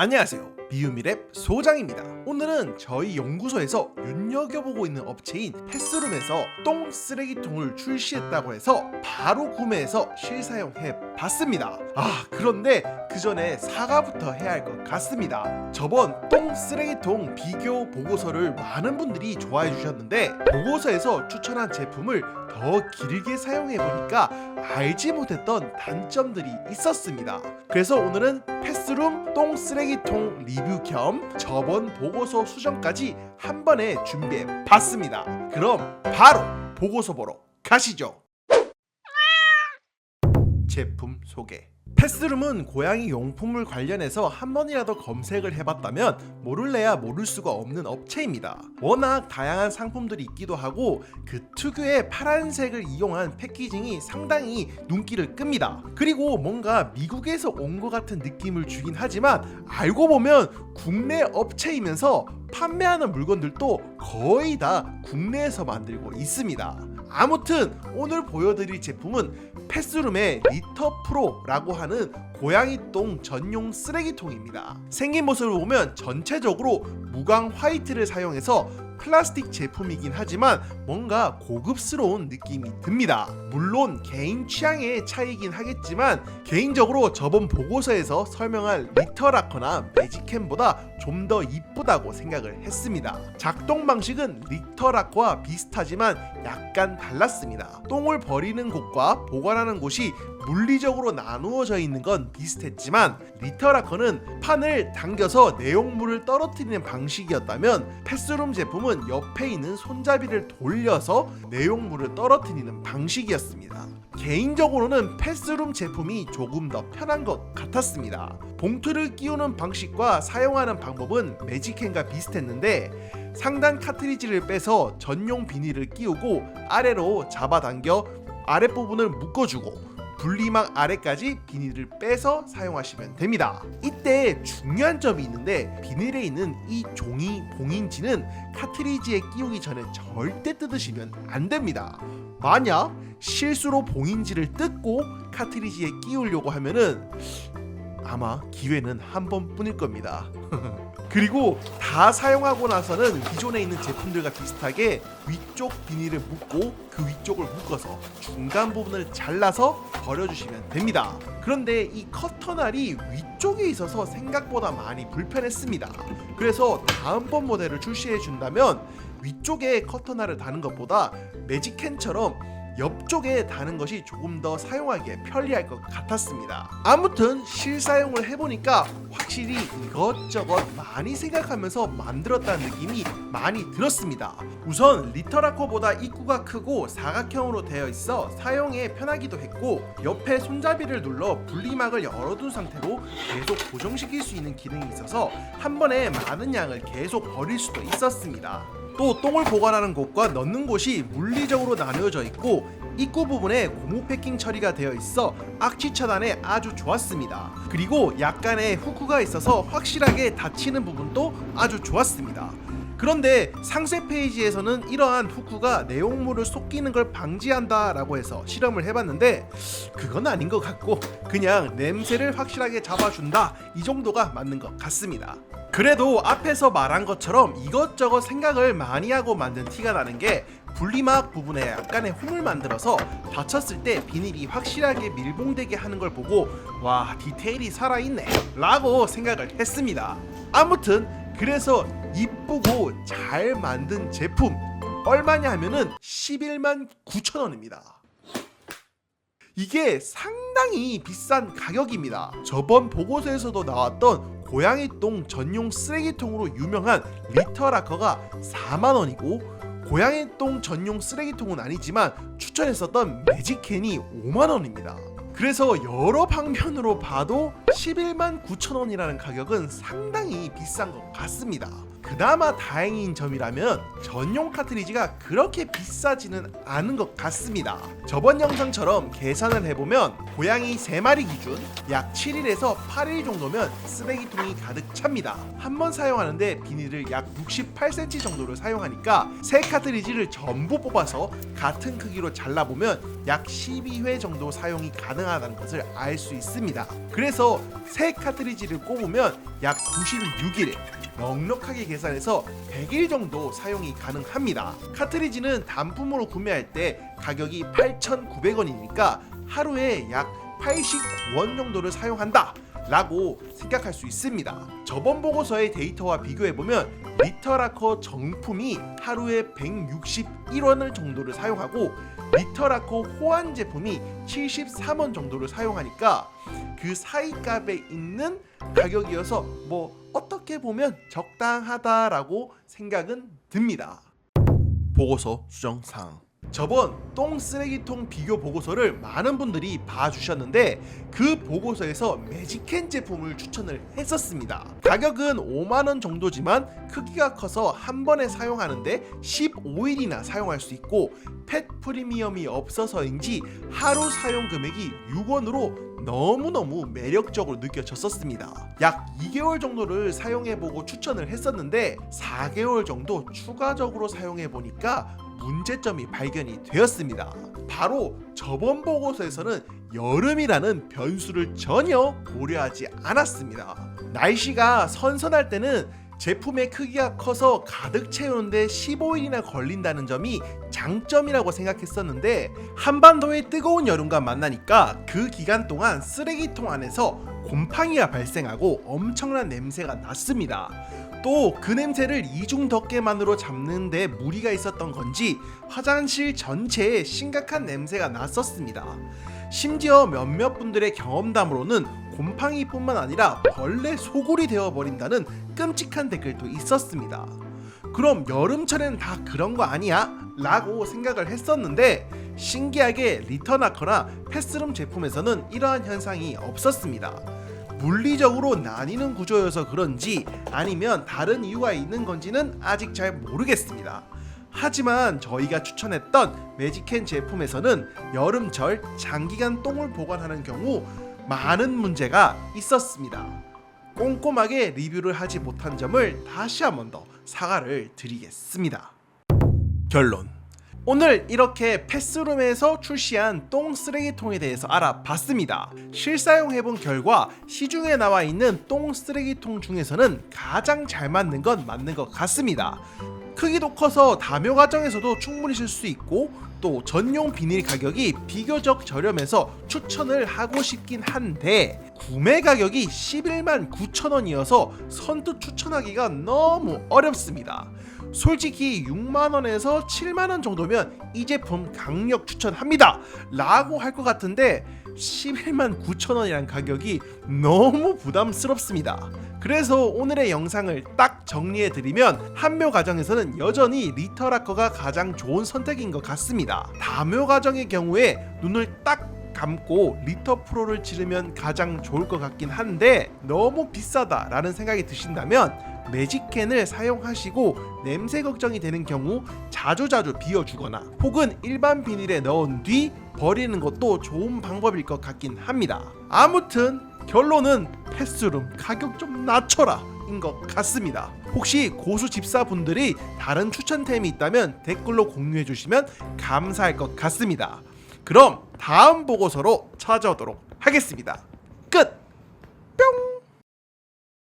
안녕하세요, 비유미랩 소장입니다. 오늘은 저희 연구소에서 눈여겨보고 있는 업체인 패스룸에서 똥 쓰레기통을 출시했다고 해서 바로 구매해서 실사용해 봤습니다. 그런데 그 전에 사과부터 해야 할 것 같습니다. 저번 똥 쓰레기통 비교 보고서를 많은 분들이 좋아해 주셨는데, 보고서에서 추천한 제품을 더 길게 사용해 보니까 알지 못했던 단점들이 있었습니다. 그래서 오늘은 패스룸 똥 쓰레기통 리뷰 겸 저번 보고서 수정까지 한 번에 준비해 봤습니다. 그럼 바로 보고서 보러 가시죠. 제품 소개. 패스룸은 고양이 용품을 관련해서 한 번이라도 검색을 해봤다면 모를래야 모를 수가 없는 업체입니다. 워낙 다양한 상품들이 있기도 하고 그 특유의 파란색을 이용한 패키징이 상당히 눈길을 끕니다. 그리고 뭔가 미국에서 온 것 같은 느낌을 주긴 하지만 알고 보면 국내 업체이면서 판매하는 물건들도 거의 다 국내에서 만들고 있습니다. 아무튼 오늘 보여드릴 제품은 패스룸의 리터 프로라고 하는 고양이 똥 전용 쓰레기통입니다. 생긴 모습을 보면 전체적으로 무광 화이트를 사용해서 플라스틱 제품이긴 하지만 뭔가 고급스러운 느낌이 듭니다. 물론 개인 취향의 차이긴 하겠지만 개인적으로 저번 보고서에서 설명할 리터라커나 매직캔보다 좀 더 이쁘다고 생각을 했습니다. 작동 방식은 리터라커와 비슷하지만 약간 달랐습니다. 똥을 버리는 곳과 보관하는 곳이 물리적으로 나누어져 있는 건 비슷했지만 리터라커는 판을 당겨서 내용물을 떨어뜨리는 방식이었다면 패스룸 제품은 옆에 있는 손잡이를 돌려서 내용물을 떨어뜨리는 방식이었습니다. 개인적으로는 패스룸 제품이 조금 더 편한 것 같았습니다. 봉투를 끼우는 방식과 사용하는 방법은 매직캔과 비슷했는데 상단 카트리지를 빼서 전용 비닐을 끼우고 아래로 잡아당겨 아랫부분을 묶어주고 분리막 아래까지 비닐을 빼서 사용하시면 됩니다. 이때 중요한 점이 있는데 비닐에 있는 이 종이 봉인지는 카트리지에 끼우기 전에 절대 뜯으시면 안 됩니다. 만약 실수로 봉인지를 뜯고 카트리지에 끼우려고 하면은 아마 기회는 한 번뿐일 겁니다. 그리고 다 사용하고 나서는 기존에 있는 제품들과 비슷하게 위쪽 비닐을 묶고 그 위쪽을 묶어서 중간 부분을 잘라서 버려주시면 됩니다. 그런데 이 커터날이 위쪽에 있어서 생각보다 많이 불편했습니다. 그래서 다음번 모델을 출시해 준다면 위쪽에 커터날을 다는 것보다 매직캔처럼 옆쪽에 다는 것이 조금 더 사용하기에 편리할 것 같았습니다. 아무튼 실사용을 해보니까 확실히 이것저것 많이 생각하면서 만들었다는 느낌이 많이 들었습니다. 우선 리터라커보다 입구가 크고 사각형으로 되어 있어 사용에 편하기도 했고, 옆에 손잡이를 눌러 분리막을 열어둔 상태로 계속 고정시킬 수 있는 기능이 있어서 한 번에 많은 양을 계속 버릴 수도 있었습니다. 또 똥을 보관하는 곳과 넣는 곳이 물리적으로 나누어져 있고 입구 부분에 고무 패킹 처리가 되어 있어 악취 차단에 아주 좋았습니다. 그리고 약간의 후크가 있어서 확실하게 닫히는 부분도 아주 좋았습니다. 그런데 상세 페이지에서는 이러한 후크가 내용물을 쏟기는 걸 방지한다 라고 해서 실험을 해봤는데 그건 아닌 것 같고 그냥 냄새를 확실하게 잡아준다, 이 정도가 맞는 것 같습니다. 그래도 앞에서 말한 것처럼 이것저것 생각을 많이 하고 만든 티가 나는 게 분리막 부분에 약간의 홈을 만들어서 닫혔을 때 비닐이 확실하게 밀봉되게 하는 걸 보고 와, 디테일이 살아있네 라고 생각을 했습니다. 아무튼 그래서 이쁘고 잘 만든 제품 얼마냐 하면은 11만 9천 원입니다. 이게 상당히 비싼 가격입니다. 저번 보고서에서도 나왔던 고양이 똥 전용 쓰레기통으로 유명한 리터라커가 4만 원이고 고양이 똥 전용 쓰레기통은 아니지만 추천했었던 매직캔이 5만 원입니다. 그래서 여러 방면으로 봐도 11만 9천 원이라는 가격은 상당히 비싼 것 같습니다. 그나마 다행인 점이라면 전용 카트리지가 그렇게 비싸지는 않은 것 같습니다. 저번 영상처럼 계산을 해보면 고양이 3마리 기준 약 7일에서 8일 정도면 쓰레기통이 가득 찹니다. 한 번 사용하는데 비닐을 약 68cm 정도를 사용하니까 새 카트리지를 전부 뽑아서 같은 크기로 잘라보면 약 12회 정도 사용이 가능합니다. 다양하다는 것을 알 수 있습니다. 그래서 새 카트리지를 꼽으면 약 96일, 넉넉하게 계산해서 100일 정도 사용이 가능합니다. 카트리지는 단품으로 구매할 때 가격이 8,900원이니까 하루에 약 89원 정도를 사용한다 라고 생각할 수 있습니다. 저번 보고서의 데이터와 비교해보면 리터라커 정품이 하루에 161원 정도를 사용하고 리터라커 호환 제품이 73원 정도를 사용하니까 그 사이 값에 있는 가격이어서 뭐 어떻게 보면 적당하다라고 생각은 듭니다. 보고서 수정사항. 저번 똥 쓰레기통 비교 보고서를 많은 분들이 봐주셨는데 그 보고서에서 매직캔 제품을 추천을 했었습니다. 가격은 5만원 정도지만 크기가 커서 한 번에 사용하는데 15일이나 사용할 수 있고 펫 프리미엄이 없어서인지 하루 사용 금액이 6원으로 너무너무 매력적으로 느껴졌었습니다. 약 2개월 정도를 사용해보고 추천을 했었는데 4개월 정도 추가적으로 사용해보니까 문제점이 발견이 되었습니다. 바로 저번 보고서에서는 여름이라는 변수를 전혀 고려하지 않았습니다. 날씨가 선선할 때는 제품의 크기가 커서 가득 채우는데 15일이나 걸린다는 점이 장점이라고 생각했었는데 한반도의 뜨거운 여름과 만나니까 그 기간 동안 쓰레기통 안에서 곰팡이가 발생하고 엄청난 냄새가 났습니다. 또 그 냄새를 이중 덮개만으로 잡는데 무리가 있었던 건지 화장실 전체에 심각한 냄새가 났었습니다. 심지어 몇몇 분들의 경험담으로는 곰팡이뿐만 아니라 벌레 소굴이 되어버린다는 끔찍한 댓글도 있었습니다. 그럼 여름철에는 다 그런 거 아니야? 라고 생각을 했었는데 신기하게 리터나커나 패스룸 제품에서는 이러한 현상이 없었습니다. 물리적으로 나뉘는 구조여서 그런지 아니면 다른 이유가 있는 건지는 아직 잘 모르겠습니다. 하지만 저희가 추천했던 매직캔 제품에서는 여름철 장기간 똥을 보관하는 경우 많은 문제가 있었습니다. 꼼꼼하게 리뷰를 하지 못한 점을 다시 한 번 더 사과를 드리겠습니다. 결론. 오늘 이렇게 패스룸에서 출시한 똥 쓰레기통에 대해서 알아봤습니다. 실사용해본 결과 시중에 나와 있는 똥 쓰레기통 중에서는 가장 잘 맞는 건 맞는 것 같습니다. 크기도 커서 다묘 가정에서도 충분히 쓸 수 있고 또 전용 비닐 가격이 비교적 저렴해서 추천을 하고 싶긴 한데 구매 가격이 11만 9천원이어서 선뜻 추천하기가 너무 어렵습니다. 솔직히 6만원에서 7만원 정도면 이 제품 강력 추천합니다 라고 할 것 같은데 11만 9천원이란 가격이 너무 부담스럽습니다. 그래서 오늘의 영상을 딱 정리해드리면 한묘 가정에서는 여전히 리터라커가 가장 좋은 선택인 것 같습니다. 다묘 가정의 경우에 눈을 딱 감고 리터 프로를 지르면 가장 좋을 것 같긴 한데 너무 비싸다라는 생각이 드신다면 매직캔을 사용하시고 냄새 걱정이 되는 경우 자주자주 비워주거나 혹은 일반 비닐에 넣은 뒤 버리는 것도 좋은 방법일 것 같긴 합니다. 아무튼 결론은 패스룸 가격 좀 낮춰라 인 것 같습니다. 혹시 고수 집사분들이 다른 추천템이 있다면 댓글로 공유해 주시면 감사할 것 같습니다. 그럼 다음 보고서로 찾아오도록 하겠습니다. 끝!